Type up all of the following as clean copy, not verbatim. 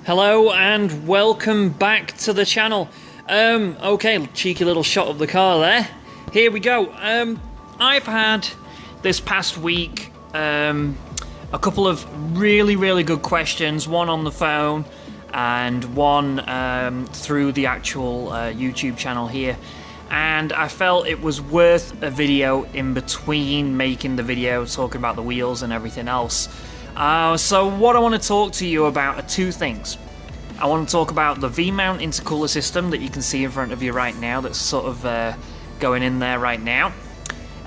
Hello and welcome back to the channel. Okay, cheeky little shot of the car there. Here we go. I've had this past week a couple of really good questions, one on the phone and one through the actual YouTube channel here, and I felt it was worth a video in between making the video talking about the wheels and everything else. So what I want to talk to you about are two things. I want to talk about the V-mount intercooler system that you can see in front of you right now, that's sort of going in there right now.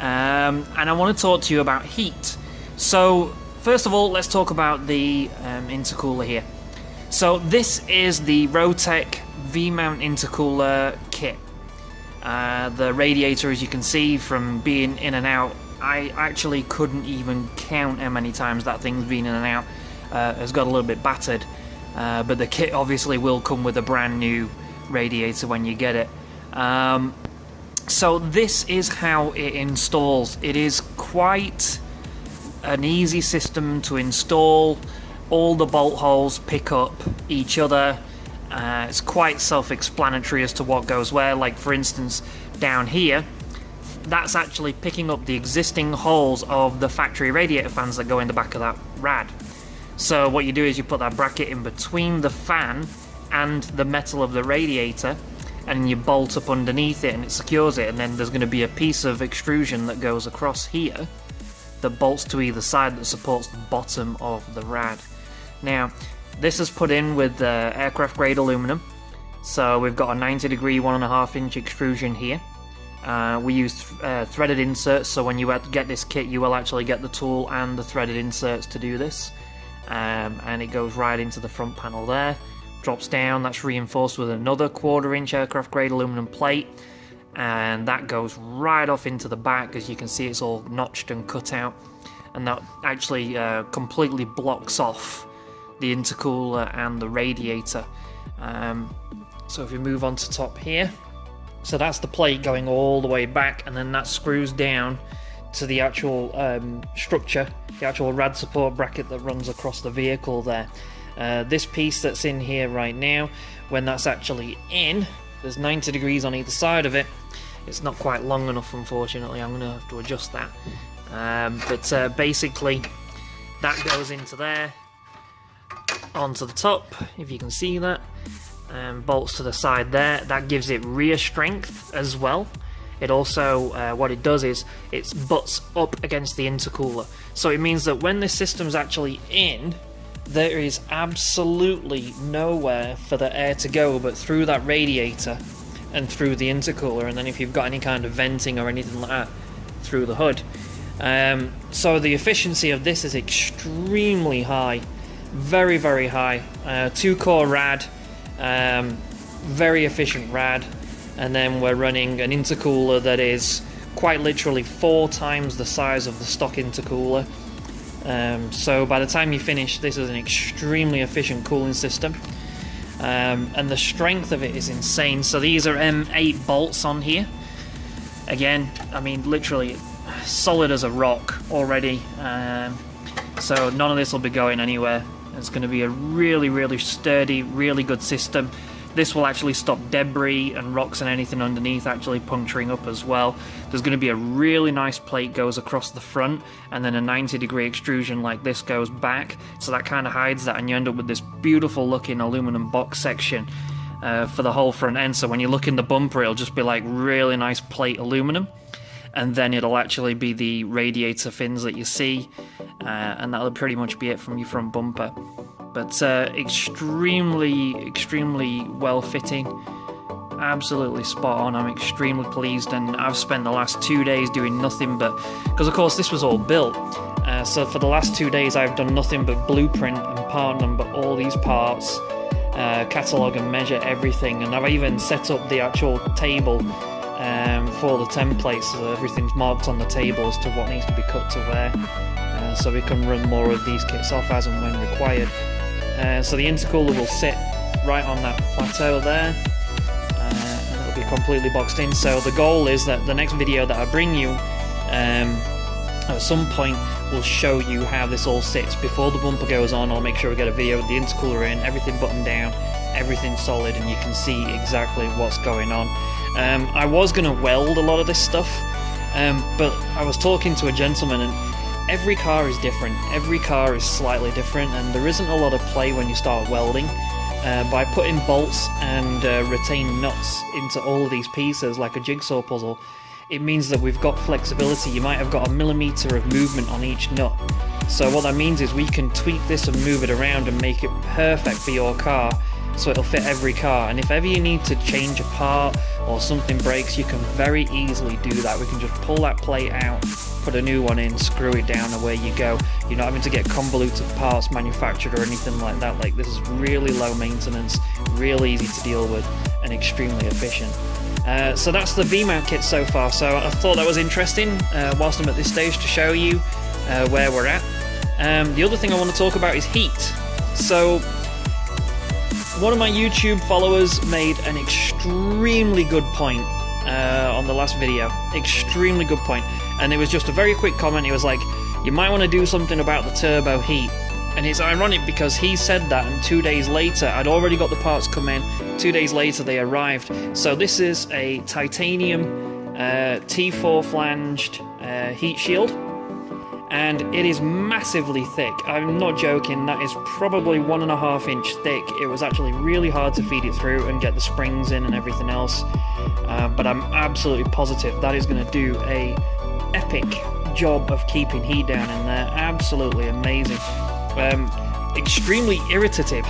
And I want to talk to you about heat. So first of all, let's talk about the intercooler here. So this is the ROTEC V-mount intercooler kit. The radiator, as you can see from being in and out, I actually couldn't even count how many times that thing's been in and out. Has got a little bit battered, but the kit obviously will come with a brand new radiator when you get it. So this is how it installs. It is quite an easy system to install. All the bolt holes pick up each other. It's quite self-explanatory as to what goes where. Like for instance, down here, that's actually picking up the existing holes of the factory radiator fans that go in the back of that Rad. So what you do is you put that bracket in between the fan and the metal of the radiator, and you bolt up underneath it and it secures it, and then there's going to be a piece of extrusion that goes across here that bolts to either side that supports the bottom of the Rad. Now this is put in with aircraft grade aluminum, so we've got a 90-degree 1.5 inch extrusion here. We use threaded inserts, so when you get this kit you will actually get the tool and the threaded inserts to do this, and it goes right into the front panel there, drops down, that's reinforced with another 1/4 inch aircraft grade aluminum plate, and that goes right off into the back. As you can see, it's all notched and cut out, and that actually completely blocks off the intercooler and the radiator. So if we move on to top here, so that's the plate going all the way back, and then that screws down to the actual structure, the actual Rad Support Bracket that runs across the vehicle there. This piece that's in here right now, when that's actually in, there's 90 degrees on either side of it. It's not quite long enough, unfortunately. I'm going to have to adjust that. But basically, that goes into there, onto the top, if you can see that. Bolts to the side there. That gives it rear strength as well. It also, what it does is it butts up against the intercooler, so it means that when this system's actually in, there is absolutely nowhere for the air to go but through that radiator and through the intercooler, and then if you've got any kind of venting or anything like that, through the hood. So the efficiency of this is extremely high, very high. 2-core Rad, very efficient Rad, and then we're running an intercooler that is quite literally 4 times the size of the stock intercooler. So by the time you finish, this is an extremely efficient cooling system, and the strength of it is insane. So these are M8 bolts on here. Again, I mean literally solid as a rock already, so none of this will be going anywhere. It's going to be a really sturdy, really good system. This will actually stop debris and rocks and anything underneath actually puncturing up as well. There's going to be a really nice plate goes across the front, and then a 90-degree extrusion like this goes back, so that kind of hides that, and you end up with this beautiful looking aluminum box section for the whole front end. So when you look in the bumper, it'll just be like really nice plate aluminum, and then it'll actually be the radiator fins that you see, and that'll pretty much be it from your front bumper. But extremely well fitting, absolutely spot on. I'm extremely pleased, and I've spent the last 2 days doing nothing but, because of course this was all built, so for the last 2 days I've done nothing but blueprint and part number all these parts, catalogue and measure everything, and I've even set up the actual table for the templates, so everything's marked on the table as to what needs to be cut to where, so we can run more of these kits off as and when required. So the intercooler will sit right on that plateau there, and it'll be completely boxed in. So the goal is that the next video that I bring you, At some point we'll show you how this all sits before the bumper goes on. I'll make sure we get a video with the intercooler in, everything buttoned down, everything solid, and you can see exactly what's going on. I was going to weld a lot of this stuff, but I was talking to a gentleman, and every car is different. Every car is slightly different, and there isn't a lot of play when you start welding. By putting bolts and retained nuts into all of these pieces like a jigsaw puzzle, it means that we've got flexibility. You might have got a millimeter of movement on each nut. So what that means is we can tweak this and move it around and make it perfect for your car, so it'll fit every car. And if ever you need to change a part or something breaks, you can very easily do that. We can just pull that plate out, put a new one in, screw it down, and away you go. You're not having to get convoluted parts manufactured or anything like that. Like, this is really low maintenance, real easy to deal with, and extremely efficient. So that's the V-mount kit so far. So I thought that was interesting whilst I'm at this stage to show you where we're at. The other thing I want to talk about is heat. So one of my YouTube followers made an extremely good point on the last video. Extremely good point. And it was just a very quick comment. He was like, you might want to do something about the turbo heat. And it's ironic because he said that, and 2 days later, I'd already got the parts come in. 2 days later, they arrived. So this is a titanium T4 flanged heat shield. And it is massively thick. I'm not joking, that is probably 1.5 inch thick. It was actually really hard to feed it through and get the springs in and everything else. But I'm absolutely positive that is going to do a epic job of keeping heat down in there. Absolutely amazing. Extremely irritative.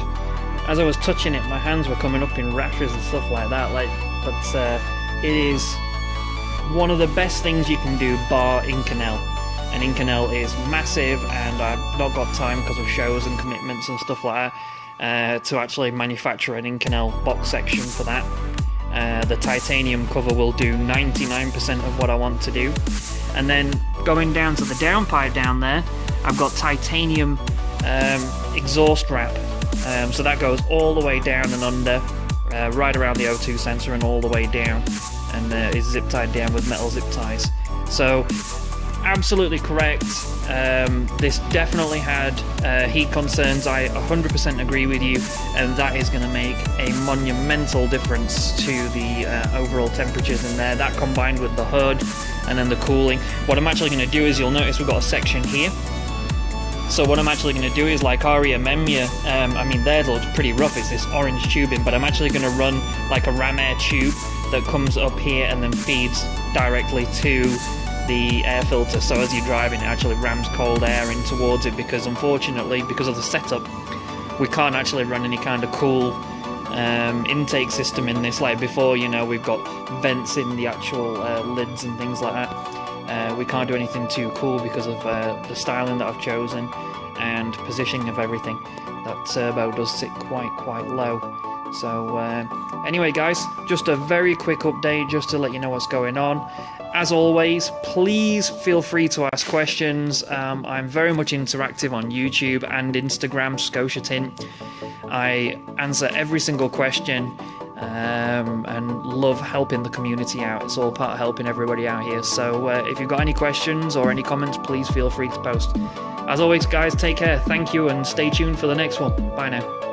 As I was touching it, my hands were coming up in rashes and stuff like that. But it is one of the best things you can do, bar Inconel. And Inconel is massive, and I've not got time because of shows and commitments and stuff like that to actually manufacture an Inconel box section for that. The titanium cover will do 99% of what I want to do. And then going down to the downpipe down there, I've got titanium exhaust wrap. So that goes all the way down and under, right around the O2 sensor and all the way down, and is zip tied down with metal zip ties. So absolutely correct. This definitely had heat concerns. I 100% agree with you, and that is going to make a monumental difference to the overall temperatures in there. That combined with the hood and then the cooling. What I'm actually going to do is, you'll notice we've got a section here. So what I'm actually going to do is, like Aria Memia, I mean, theirs looks pretty rough, it's this orange tubing, but I'm actually going to run like a ram air tube that comes up here and then feeds directly to the air filter. So as you're driving, it actually rams cold air in towards it, because unfortunately, because of the setup, we can't actually run any kind of cool intake system in this. Like before, you know, we've got vents in the actual lids and things like that. We can't do anything too cool because of the styling that I've chosen and positioning of everything. That turbo does sit quite low. So anyway guys, just a very quick update just to let you know what's going on. As always, please feel free to ask questions. I'm very much interactive on YouTube and Instagram, Scotia Tint. I answer every single question and love helping the community out. It's all part of helping everybody out here. So if you've got any questions or any comments, please feel free to post. As always guys, take care, thank you, and stay tuned for the next one. Bye now.